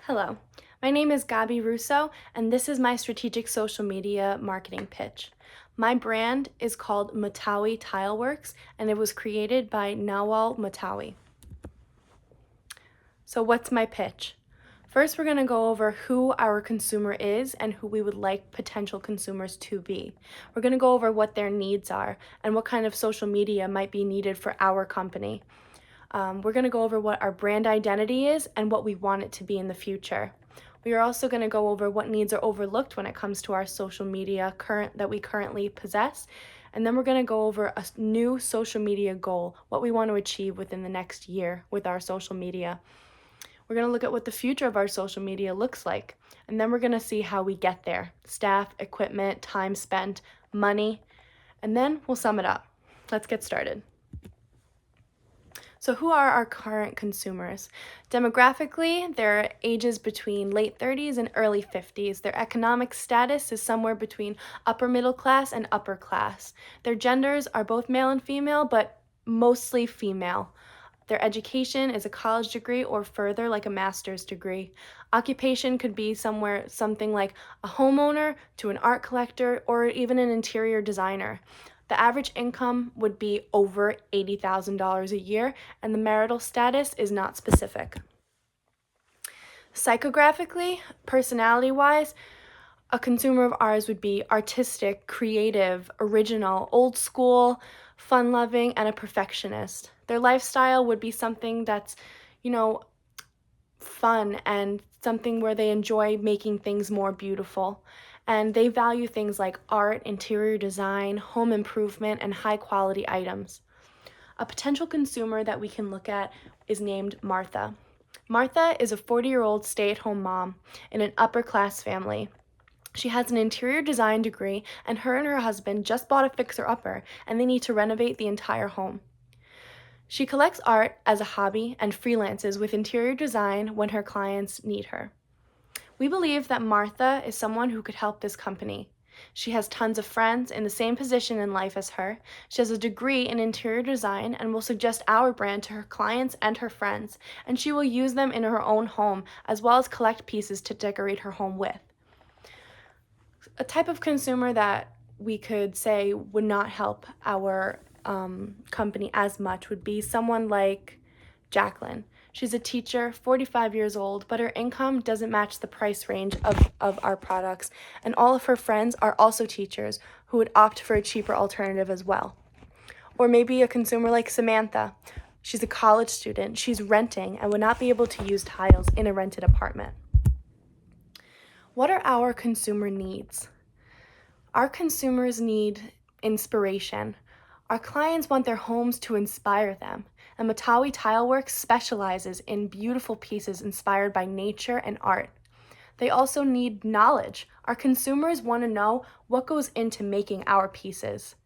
Hello, my name is Gabi Russo, and this is my strategic social media marketing pitch. My brand is called Motawi Tileworks, and it was created by Nawal Motawi. So what's my pitch? First, we're going to go over who our consumer is and who we would like potential consumers to be. We're going to go over what their needs are and what kind of social media might be needed for our company. We're going to go over what our brand identity is and what we want it to be in the future. We are also going to go over what needs are overlooked when it comes to our social media that we currently possess. And then we're going to go over a new social media goal, what we want to achieve within the next year with our social media. We're going to look at what the future of our social media looks like. And then we're going to see how we get there: staff, equipment, time spent, money. And then we'll sum it up. Let's get started. So who are our current consumers? Demographically, they're ages between late 30s and early 50s. Their economic status is somewhere between upper middle class and upper class. Their genders are both male and female, but mostly female. Their education is a college degree or further, like a master's degree. Occupation could be something like a homeowner to an art collector or even an interior designer. The average income would be over $80,000 a year, and the marital status is not specific. Psychographically, personality-wise, a consumer of ours would be artistic, creative, original, old school, fun-loving, and a perfectionist. Their lifestyle would be something that's, fun and something where they enjoy making things more beautiful. And they value things like art, interior design, home improvement, and high-quality items. A potential consumer that we can look at is named Martha. Martha is a 40-year-old stay-at-home mom in an upper-class family. She has an interior design degree, and her husband just bought a fixer-upper, and they need to renovate the entire home. She collects art as a hobby and freelances with interior design when her clients need her. We believe that Martha is someone who could help this company. She has tons of friends in the same position in life as her. She has a degree in interior design and will suggest our brand to her clients and her friends, and she will use them in her own home as well as collect pieces to decorate her home with. A type of consumer that we could say would not help our company as much would be someone like Jacqueline. She's a teacher, 45 years old, but her income doesn't match the price range of our products, and all of her friends are also teachers who would opt for a cheaper alternative as well. Or maybe a consumer like Samantha. She's a college student, she's renting, and would not be able to use tiles in a rented apartment. What are our consumer needs? Our consumers need inspiration. Our clients want their homes to inspire them, and Motawi Tileworks specializes in beautiful pieces inspired by nature and art. They also need knowledge. Our consumers want to know what goes into making our pieces.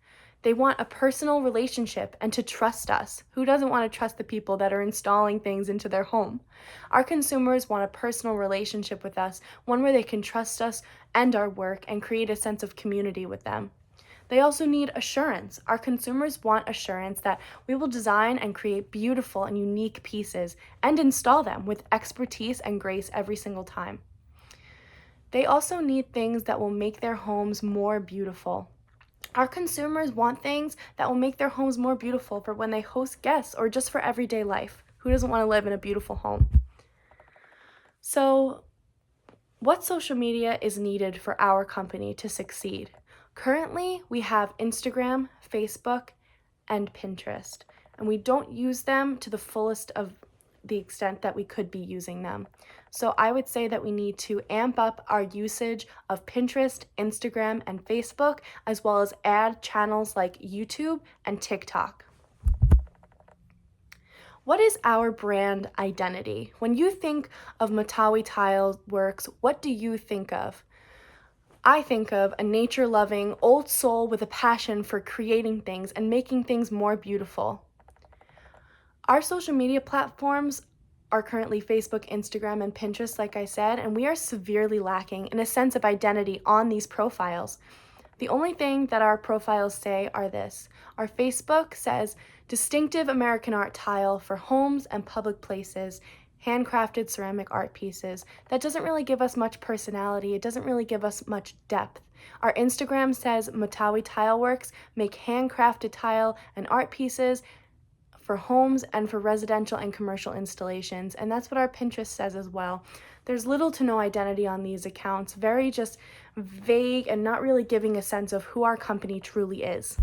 They want a personal relationship and to trust us. Who doesn't want to trust the people that are installing things into their home? Our consumers want a personal relationship with us, one where they can trust us and our work and create a sense of community with them. They also need assurance. Our consumers want assurance that we will design and create beautiful and unique pieces and install them with expertise and grace every single time. They also need things that will make their homes more beautiful. Our consumers want things that will make their homes more beautiful for when they host guests or just for everyday life. Who doesn't want to live in a beautiful home? So, what social media is needed for our company to succeed? Currently, we have Instagram, Facebook, and Pinterest, and we don't use them to the fullest of the extent that we could be using them. So I would say that we need to amp up our usage of Pinterest, Instagram, and Facebook, as well as add channels like YouTube and TikTok. What is our brand identity? When you think of Motawi Tileworks, what do you think of? I think of a nature-loving old soul with a passion for creating things and making things more beautiful. Our social media platforms are currently Facebook, Instagram, and Pinterest, like I said, and we are severely lacking in a sense of identity on these profiles. The only thing that our profiles say are this. Our Facebook says, distinctive American art tile for homes and public places. handcrafted ceramic art pieces. That doesn't really give us much personality. It doesn't really give us much depth. Our Instagram says Motawi Tileworks make handcrafted tile and art pieces for homes and for residential and commercial installations. And that's what our Pinterest says as well. There's little to no identity on these accounts, very just vague and not really giving a sense of who our company truly is.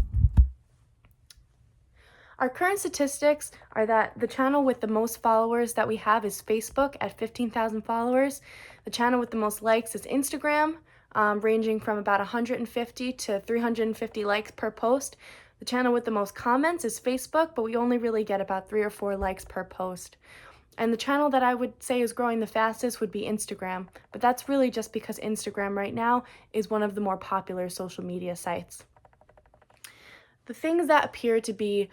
Our current statistics are that the channel with the most followers that we have is Facebook at 15,000 followers. The channel with the most likes is Instagram, ranging from about 150 to 350 likes per post. The channel with the most comments is Facebook, but we only really get about 3 or 4 likes per post. And the channel that I would say is growing the fastest would be Instagram, but that's really just because Instagram right now is one of the more popular social media sites. The things that appear to be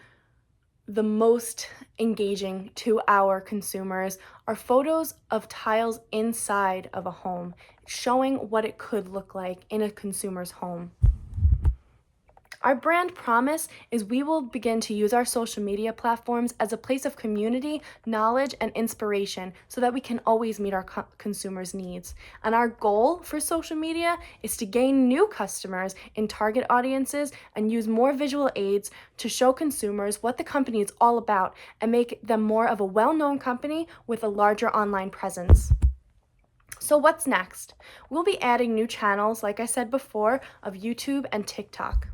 the most engaging to our consumers are photos of tiles inside of a home, showing what it could look like in a consumer's home. Our brand promise is we will begin to use our social media platforms as a place of community, knowledge, and inspiration so that we can always meet our consumers' needs. And our goal for social media is to gain new customers in target audiences and use more visual aids to show consumers what the company is all about and make them more of a well-known company with a larger online presence. So what's next? We'll be adding new channels, like I said before, of YouTube and TikTok.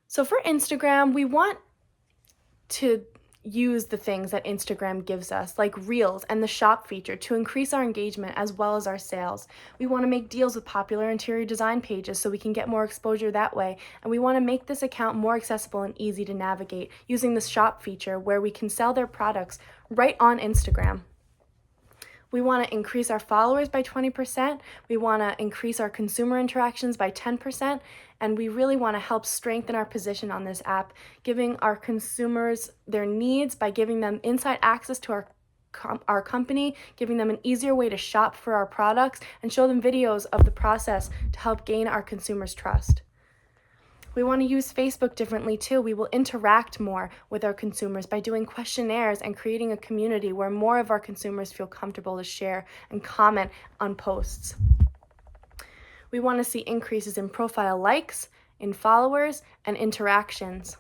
So for Instagram, we want to use the things that Instagram gives us, like Reels and the shop feature, to increase our engagement as well as our sales. We want to make deals with popular interior design pages so we can get more exposure that way. And we want to make this account more accessible and easy to navigate using the shop feature where we can sell their products right on Instagram. We want to increase our followers by 20%. We want to increase our consumer interactions by 10%. And we really want to help strengthen our position on this app, giving our consumers their needs by giving them inside access to our company, giving them an easier way to shop for our products, and show them videos of the process to help gain our consumers' trust. We want to use Facebook differently too. We will interact more with our consumers by doing questionnaires and creating a community where more of our consumers feel comfortable to share and comment on posts. We want to see increases in profile likes, in followers, and interactions.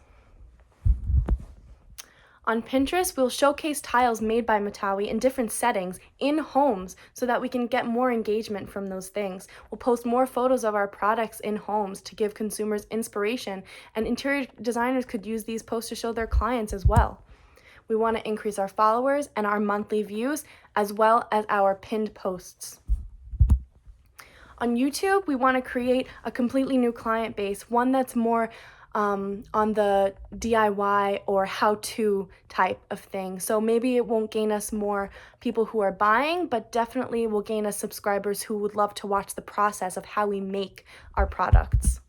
On Pinterest, we'll showcase tiles made by Motawi in different settings in homes so that we can get more engagement from those things. We'll post more photos of our products in homes to give consumers inspiration, and interior designers could use these posts to show their clients as well. We want to increase our followers and our monthly views as well as our pinned posts. On YouTube, we want to create a completely new client base, one that's more on the DIY or how-to type of thing. So maybe it won't gain us more people who are buying, but definitely will gain us subscribers who would love to watch the process of how we make our products.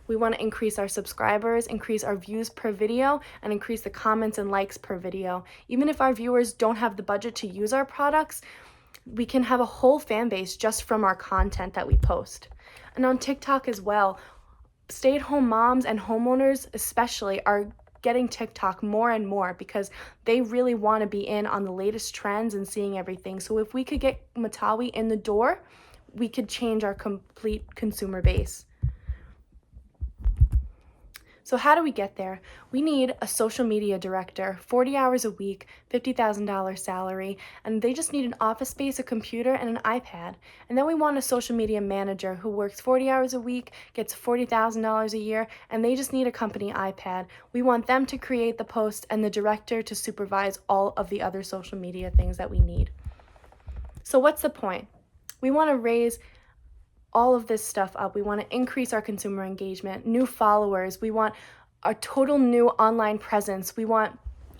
We want to increase our subscribers, increase our views per video, and increase the comments and likes per video. Even if our viewers don't have the budget to use our products, we can have a whole fan base just from our content that we post. And on TikTok as well, stay-at-home moms and homeowners especially are getting TikTok more and more because they really want to be in on the latest trends and seeing everything. So if we could get Motawi in the door, we could change our complete consumer base. So how do we get there? We need a social media director, 40 hours a week, $50,000 salary, and they just need an office space, a computer, and an iPad. And then we want a social media manager who works 40 hours a week, gets $40,000 a year, and they just need a company iPad. We want them to create the posts and the director to supervise all of the other social media things that we need. So what's the point? We want to raise all of this stuff up. We want to increase our consumer engagement, new followers. We want a total new online presence. We want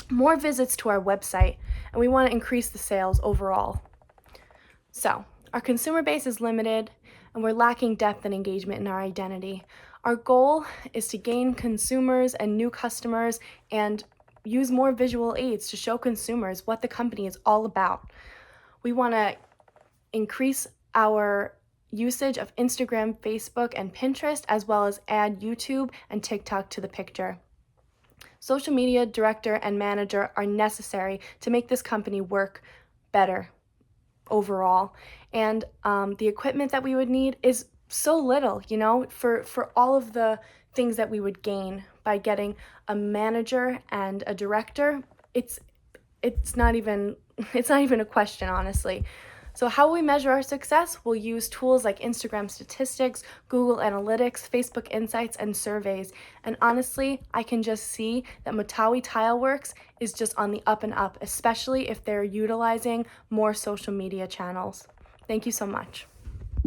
more visits to our website, and we want to increase the sales overall. So our consumer base is limited, and we're lacking depth and engagement in our identity. Our goal is to gain consumers and new customers and use more visual aids to show consumers what the company is all about. We want to increase our usage of Instagram, Facebook, and Pinterest, as well as add YouTube and TikTok to the picture. Social media director and manager are necessary to make this company work better overall. And the equipment that we would need is so little, for all of the things that we would gain by getting a manager and a director. It's not even it's not even a question, honestly. So how will we measure our success? We'll use tools like Instagram statistics, Google Analytics, Facebook Insights, and surveys. And honestly, I can just see that Motawi Tileworks is just on the up and up, especially if they're utilizing more social media channels. Thank you so much.